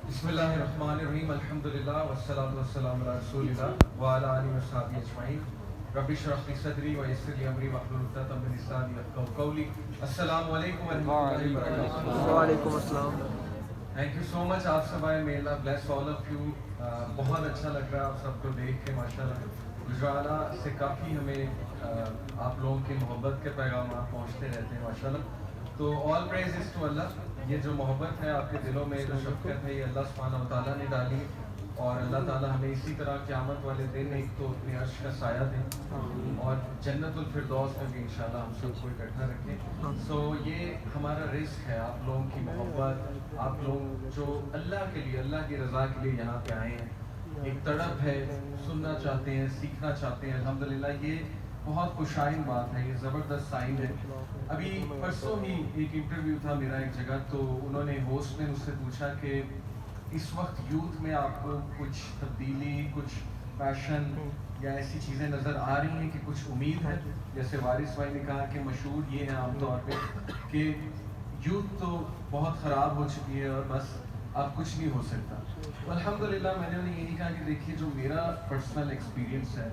بسم اللہ الرحمن الرحیم الحمدللہ والصلاة والسلام علی رسول اللہ وعلی آلہ وصحبہ اجمعین رب اشرح لی صدری ویسر لی امری واحلل عقدۃ من لسانی یفقہوا قولی. السلام علیکم ورحمۃ اللہ وبرکاتہ. وعلیکم السلام. تھینک یو سو مچ آپ سب آئے. may Allah bless all of you. بہت اچھا لگ رہا ہے آپ سب کو دیکھ کے ماشاءاللہ. گجرانہ سے کافی ہمیں آپ لوگوں کی محبت کے پیغامات پہنچتے رہتے ہیں ماشاءاللہ. تو آل پریز از ٹو اللہ. یہ جو محبت ہے آپ کے دلوں میں، جو شفقت ہے، یہ اللہ سبحانہ و تعالیٰ نے ڈالی، اور اللہ تعالیٰ ہمیں اسی طرح قیامت والے دن ایک تو اپنے عرش کا سایہ دیں اور جنت الفردوس میں بھی انشاءاللہ ہم سب کو اکٹھا رکھیں. سو یہ ہمارا رزق ہے، آپ لوگوں کی محبت، آپ لوگ جو اللہ کے لیے، اللہ کی رضا کے لیے یہاں پہ آئے ہیں. ایک تڑپ ہے، سننا چاہتے ہیں، سیکھنا چاہتے ہیں. الحمدللہ یہ بہت خوشائن بات ہے، یہ زبردست سائن ہے. ابھی پرسوں ہی ایک انٹرویو تھا میرا ایک جگہ، تو انہوں نے ہوسٹ نے مجھ سے پوچھا کہ اس وقت یوتھ میں آپ کو کچھ تبدیلی، کچھ پیشن یا ایسی چیزیں نظر آ رہی ہیں کہ کچھ امید ہے؟ جیسے وارث بھائی نے کہا کہ مشہور یہ ہے عام طور پہ کہ یوتھ تو بہت خراب ہو چکی ہے اور بس اب کچھ نہیں ہو سکتا. تو الحمدللہ میں نے انہیں یہی کہا کہ دیکھیے جو میرا پرسنل ایکسپیرینس ہے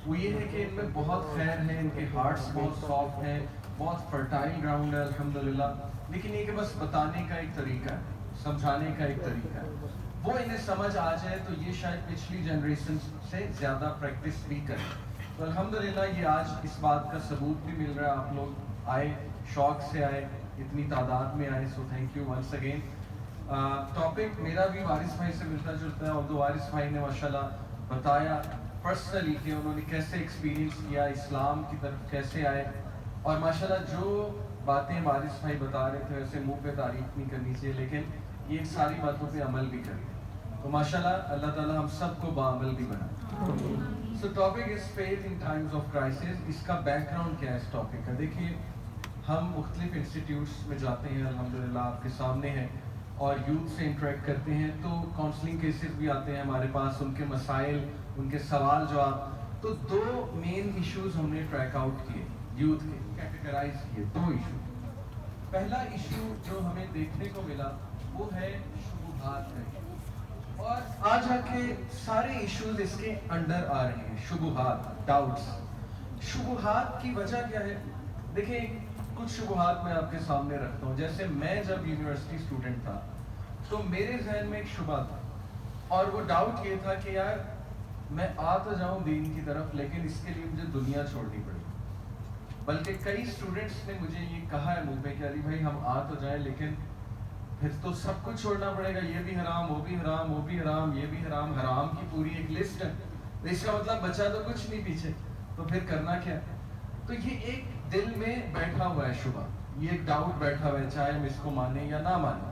وہ یہ ہے کہ ان میں بہت خیر ہے، ان کے ہارٹس بہت سافٹ ہیں، بہت فرٹائل گراؤنڈ ہے الحمدللہ. لیکن یہ کہ بس بتانے کا ایک طریقہ ہے، سمجھانے کا ایک طریقہ ہے، وہ انہیں سمجھ آ جائے تو یہ شاید پچھلی جنریشن سے زیادہ پریکٹس بھی کریں. تو الحمدللہ یہ آج اس بات کا ثبوت بھی مل رہا ہے. آپ لوگ آئے، شوق سے آئے، اتنی تعداد میں آئے، so thank you once again. Topic میرا بھی وارث بھائی سے ملتا جلتا ہے، اور وارث بھائی نے ماشاءاللہ بتایا پرسنلی کہ انہوں نے کیسے ایکسپیرینس کیا، اسلام کی طرف کیسے آئے. اور ماشاءاللہ جو باتیں وارث بھائی بتا رہے تھے ویسے منہ پہ تعریف نہیں کرنی چاہیے، لیکن یہ ساری باتوں پہ عمل بھی کریں. تو ماشاءاللہ اللہ تعالیٰ ہم سب کو بعمل بھی بنائے. So topic is faith in times of crisis. اس کا بیک گراؤنڈ کیا ہے اس ٹاپک کا؟ دیکھیے ہم مختلف انسٹیٹیوٹس میں جاتے ہیں، الحمدللہ آپ کے سامنے ہیں، اور یوتھ سے انٹریکٹ کرتے ہیں. تو کاؤنسلنگ کیسز بھی آتے ہیں ہمارے پاس، ان کے مسائل، ان کے سوال جواب. تو دو مین ایشوز ہم نے ٹریک آؤٹ کیے، یوتھ کے کیٹیگرائز کیے. دو ایشو. پہلا ایشو جو ہمیں دیکھنے کو ملا وہ ہے شبہات ہے، اور آج آ کے سارے ایشوز اس کے انڈر آ رہے ہیں. شبہات، ڈاؤٹس. شبہات کی وجہ کیا ہے؟ دیکھیں کچھ شبہات میں آپ کے سامنے رکھتا ہوں. جیسے میں جب یونیورسٹی اسٹوڈنٹ تھا تو میرے ذہن میں ایک شبہ تھا، اور وہ ڈاؤٹ یہ تھا کہ یار میں آ تو جاؤں دین کی طرف، لیکن اس کے لیے مجھے دنیا چھوڑنی پڑے. بلکہ کئی اسٹوڈنٹس نے مجھے یہ کہا ہے منہ پہ کہ علی بھائی ہم آ تو جائیں لیکن پھر تو سب کچھ چھوڑنا پڑے گا، یہ بھی حرام، وہ بھی حرام، وہ بھی حرام، یہ بھی حرام. حرام کی پوری ایک لسٹ ہے. تو اس کا مطلب بچا تو کچھ نہیں پیچھے، تو پھر کرنا کیا؟ تو یہ ایک دل میں بیٹھا ہوا ہے شبہ، یہ ایک ڈاؤٹ بیٹھا ہوا ہے، چاہے ہم اس کو مانیں یا نہ مانیں.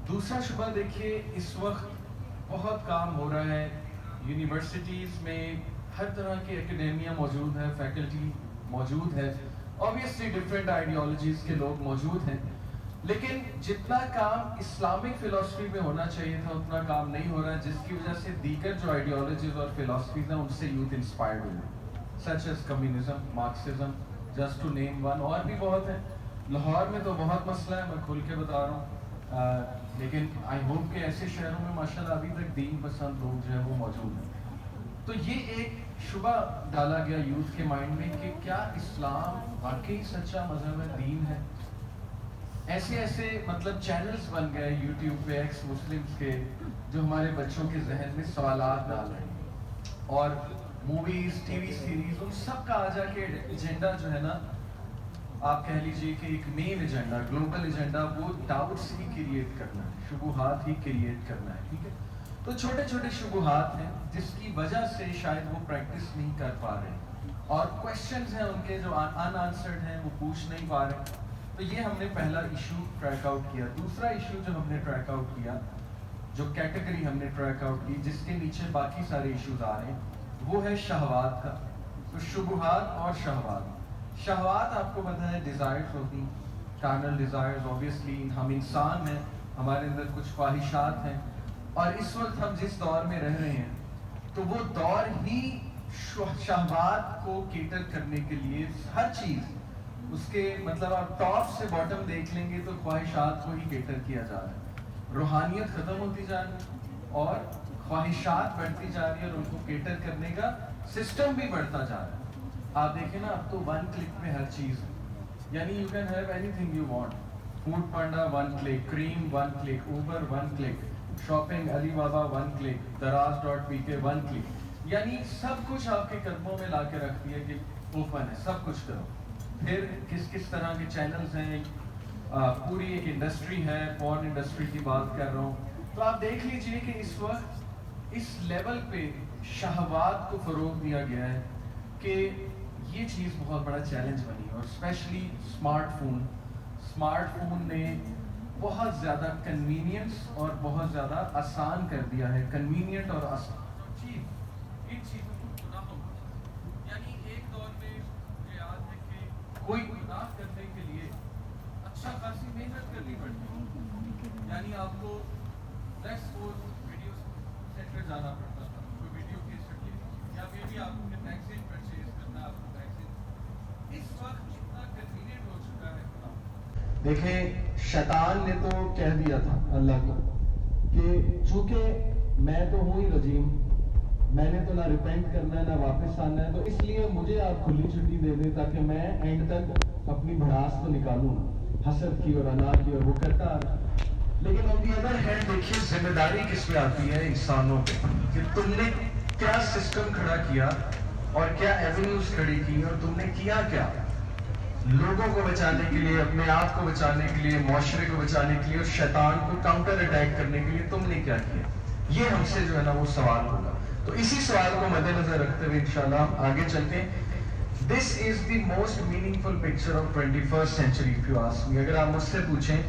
دوسرا شبہ دیکھیے، اس وقت بہت کام ہو رہا ہے یونیورسٹیز میں، ہر طرح کی اکیڈیمیا موجود ہے، فیکلٹی موجود ہے، obviously ڈفرینٹ آئیڈیالوجیز کے لوگ موجود ہیں. لیکن جتنا کام اسلامک فلسفی میں ہونا چاہیے تھا اتنا کام نہیں ہو رہا ہے، جس کی وجہ سے دیگر جو آئیڈیالوجیز اور فلسفیز ہیں ان سے یوتھ انسپائرڈ ہوئے، such as communism, Marxism, just to name one. اور بھی بہت ہیں. لاہور میں تو بہت مسئلہ ہے، میں کھل کے بتا رہا ہوں. لیکن آئی ہوپ کہ ایسے شہروں میں ماشاءاللہ ابھی تک دین پسند لوگ جو ہیں وہ موجود ہیں. تو یہ ایک شبہ ڈالا گیا یوتھ کے مائنڈ میں کہ کیا اسلام واقعی سچا مذہب ہے، دین ہے؟ ایسے ایسے مطلب چینلز بن گئے یوٹیوب پہ ایکس مسلمز کے، جو ہمارے بچوں کے ذہن میں سوالات ڈال رہے ہیں. اور موویز، ٹی وی سیریز، ان سب کا آ جا کے ایجنڈا جو ہے نا، آپ کہہ لیجئے کہ ایک مین ایجنڈا، گلوبل ایجنڈا، وہ ڈاؤٹس ہی کریٹ کرنا ہے، شبہات ہی کریٹ کرنا ہے. ٹھیک ہے. تو چھوٹے چھوٹے شبہات ہیں جس کی وجہ سے شاید وہ پریکٹس نہیں کر پا رہے، اور کویشچنز ہیں ان کے جو ان آنسرڈ ہیں، وہ پوچھ نہیں پا رہے. تو یہ ہم نے پہلا ایشو ٹریک آؤٹ کیا. دوسرا ایشو جو ہم نے ٹریک آؤٹ کیا، جو کیٹیگری ہم نے ٹریک آؤٹ کی جس کے نیچے باقی سارے ایشوز آ رہے ہیں، وہ ہے شہوات کا. تو شبہات اور شہوات. شہوات آپ کو پتہ ہے ڈیزائرز ہوتی ہیں، کارنل ڈیزائرز. اوبیسلی ہم انسان ہیں، ہمارے اندر کچھ خواہشات ہیں، اور اس وقت ہم جس دور میں رہ رہے ہیں تو وہ دور ہی شہوات کو کیٹر کرنے کے لیے ہر چیز، اس کے مطلب آپ ٹاپ سے باٹم دیکھ لیں گے تو خواہشات کو ہی کیٹر کیا جا رہا ہے. روحانیت ختم ہوتی جا رہی اور خواہشات بڑھتی جا رہی ہے اور ان کو کیٹر کرنے کا سسٹم بھی بڑھتا جا رہا ہے. آپ دیکھیں نا اب تو 1 کلک میں ہر چیز ہے. یعنی you can have anything you want. Foodpanda 1 click, Careem 1 click, Uber 1 click, shopping Alibaba 1 click, دراز.pk 1 click. یعنی سب کچھ آپ کے قدموں میں لا کے رکھتی ہے کہ اوپن ہے, سب کچھ کرو. پھر کس کس طرح کے چینلز ہیں, پوری ایک انڈسٹری ہے, پورن انڈسٹری کی بات کر رہا ہوں. تو آپ دیکھ لیجئے کہ اس وقت اس لیول پہ شہوات کو فروغ دیا گیا ہے کہ یہ چیز بہت بڑا چیلنج بنی ہے. اور اسپیشلی اسمارٹ فون نے بہت زیادہ کنوینئنس اور بہت زیادہ آسان کر دیا ہے. کنوینئنٹ اور آسان ان چیزوں کو گناہوں, یعنی ایک دور میں مجھے یاد ہے کہ کوئی گناہ کرنے کے لیے اچھا خاصی محنت کرنی پڑتی ہے. یعنی آپ کو ویڈیو سینٹر جانا پڑتا تھا, کوئی ویڈیو کیسٹ یا پھر بھی آپ کو میگزین پرچیز کرنا, آپ کو میگزین. اس وقت اتنا کنوینئنٹ ہو چکا ہے. دیکھیں شیطان نے تو کہہ دیا تھا اللہ کو کہ چونکہ میں تو ہوں ہی رجیم, میں نے تو نہ ریپینٹ کرنا ہے نہ واپس آنا ہے, تو اس لیے مجھے آپ کھلی چھٹی دے دیں تاکہ میں اینڈ تک اپنی بھڑاس تو نکالوں نا, حسد کی اور انا کی, اور وہ کرتا آ رہا. لیکن آن دی ادر ہینڈ دیکھیے ذمہ داری کس پہ آتی ہے, انسانوں پہ, کہ تم نے کیا سسٹم کھڑا کیا اور کیا ایونیوز کھڑی کی, اور تم نے کیا کیا لوگوں کو بچانے کے لیے, اپنے آپ کو بچانے کے لیے, معاشرے کو بچانے کے لیے, اور شیطان کو کاؤنٹر اٹیک کرنے کے لیے تم نے کیا کیا. یہ ہم سے جو ہے نا وہ سوال ہوگا. تو اسی سوال کو مد نظر رکھتے ہوئے انشاءاللہ ہم آگے چلتے ہیں. This is the most meaningful picture of 21st century if you ask me. اگر آپ مجھ سے پوچھیں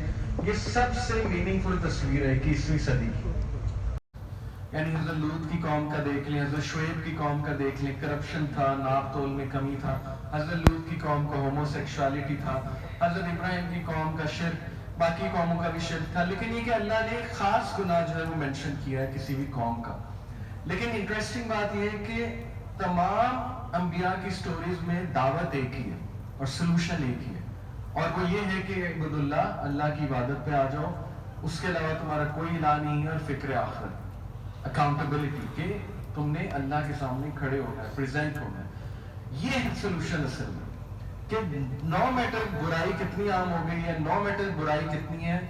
یہ سب سے میننگ فل تصویر ہے 21ویں صدی کی. یعنی حضرت لوط کی قوم کا دیکھ لیں, حضرت شعیب کی قوم کا دیکھ لیں, کرپشن تھا, ناپ تول میں کمی تھا. حضرت لوط کی قوم کا ہومو سیکشوالٹی تھا, حضرت ابراہیم کی قوم کا شرک, باقی قوموں کا بھی شرک تھا. لیکن یہ کہ اللہ نے ایک خاص گناہ جو ہے وہ مینشن کیا ہے کسی بھی قوم کا. لیکن انٹرسٹنگ بات یہ ہے کہ تمام انبیاء کی سٹوریز میں دعوت ایک ہی ہے اور سلوشن ایک ہی ہے, اور وہ یہ ہے کہ عبد اللہ, اللہ کی عبادت پہ آ جاؤ, اس کے علاوہ تمہارا کوئی الہ نہیں ہے, اور فکر آخرت, اکاؤنٹیبلٹی, کہ تم نے اللہ کے سامنے کھڑے ہونا ہے, پریزنٹ ہونا ہے. یہ ہے سلوشن اصل میں, کہ نو میٹر برائی کتنی عام ہو گئی ہے, نو میٹر برائی کتنی ہے,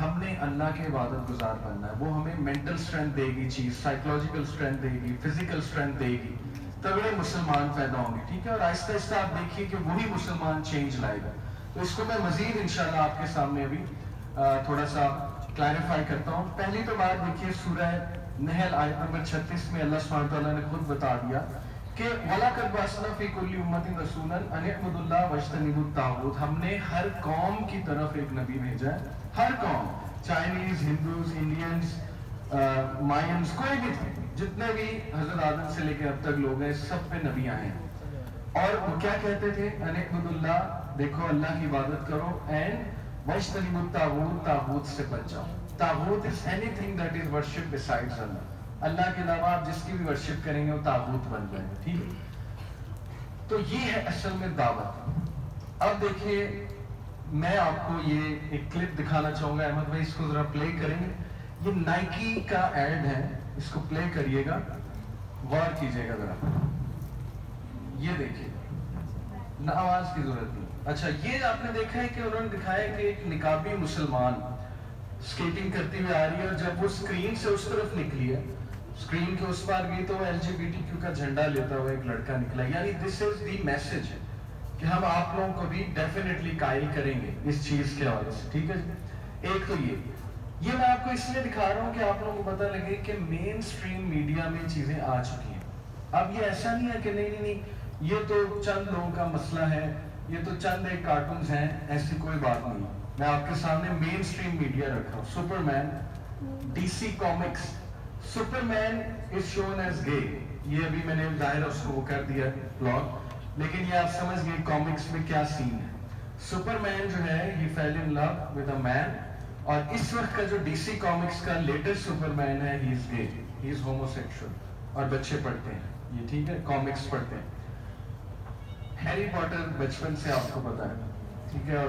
ہم نے اللہ کے عبادت گزار بننا ہے. وہ ہمیں مینٹل اسٹرینتھ دے گی چیز, سائیکولوجیکل اسٹرینتھ دے گی, فزیکل اسٹرینتھ دے گی, تگڑے مسلمان پیدا ہوں گے. ٹھیک ہے, اور آہستہ آہستہ آپ دیکھیے کہ وہی مسلمان چینج لائے گا. تو اس کو میں مزید انشاءاللہ آپ کے سامنے ابھی تھوڑا سا کلیریفائی کرتا ہوں. پہلی تو بات دیکھیے سورہ نحل آیت نمبر 36 میں اللہ سبحانہ تعالیٰ نے خود بتا دیا کہ وَلَقَدْ بَعَثْنَا فِي كُلِّ أُمَّةٍ رَسُولًا أَنِ اعْبُدُوا اللَّهَ وَاجْتَنِبُوا الطَّاغُوتَ. ہم نے ہر قوم کی طرف ایک نبی بھیجا ہے, ہر قوم, چائنیز, ہندوز, انڈینز, مائنز, کوئی بھی تھے, جتنے بھی حضرت آدم سے لے کے اب تک لوگ ہیں, سب پہ نبی آئے ہیں. اور وہ کیا کہتے تھے, أَنِ اعْبُدُوا اللَّهَ, دیکھو اللہ کی عبادت کرو, اینڈ وَاجْتَنِبُوا الطَّاغُوتَ, طاغوت سے بچ جاؤ. طاغوت is anything that is worshipped besides Allah. اللہ کے علاوہ آپ جس کی بھی ورشپ کریں گے وہ طاغوت بن جائیں گے. ٹھیک ہے, تو یہ ہے اصل میں دعوت. اب دیکھیے میں آپ کو یہ ایک کلپ دکھانا چاہوں گا, احمد بھائی اس کو ذرا پلے کریں گے. یہ نائکی کا ایڈ ہے, اس کو پلے کریے گا, غور کیجیے گا ذرا. یہ دیکھیے, نہ آواز کی ضرورت نہیں. اچھا, یہ آپ نے دیکھا ہے کہ انہوں نے دکھایا کہ ایک نقابی مسلمان اسکیٹنگ کرتی ہوئی آ رہی ہے, اور جب وہ اسکرین سے اس طرف نکلی ہے, اسکرین کے اس پار گئی تو LGBTQ کا جھنڈا لیتا ہوا ایک لڑکا نکلا. یعنی دس از دی میسج کہ ہم آپ لوگوں کو بھی ڈیفینیٹلی قائل کریں گے اس چیز کے حوالے سے. ٹھیک ہے جی, ایک تو یہ میں آپ کو اس لیے دکھا رہا ہوں کہ آپ لوگوں کو پتہ لگے کہ مین اسٹریم میڈیا میں چیزیں آ چکی ہیں. اب یہ ایسا نہیں ہے کہ نہیں یہ تو چند لوگوں کا مسئلہ ہے, یہ تو چند ایک کارٹونز ہیں, ایسی کوئی بات نہیں. میں آپ کے سامنے مین اسٹریم میڈیا رکھا ہوں. سپر مین, DC کامکس, سپر مین از شون ایز گے. یہ ابھی میں نے ظاہر اس کو وہ کر دیا بلاگ, لیکن یہ آپ سمجھ گئے کامکس میں کیا سین ہے. سپر مین جو ہے ہی فیل ان لو ود اے مین, اور اس وقت کا جو DC کامکس کا لیٹسٹ سپر مین ہے ہی از گے, ہی از ہومو سیکشول, اور بچے پڑھتے ہیں یہ. ٹھیک ہے, کامکس پڑھتے ہیں. ہیری پاٹر بچپن سے آپ کو پتا ہے, ٹھیک ہے, اور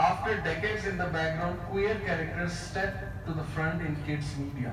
after decades in the background, queer characters step to the front in kids media.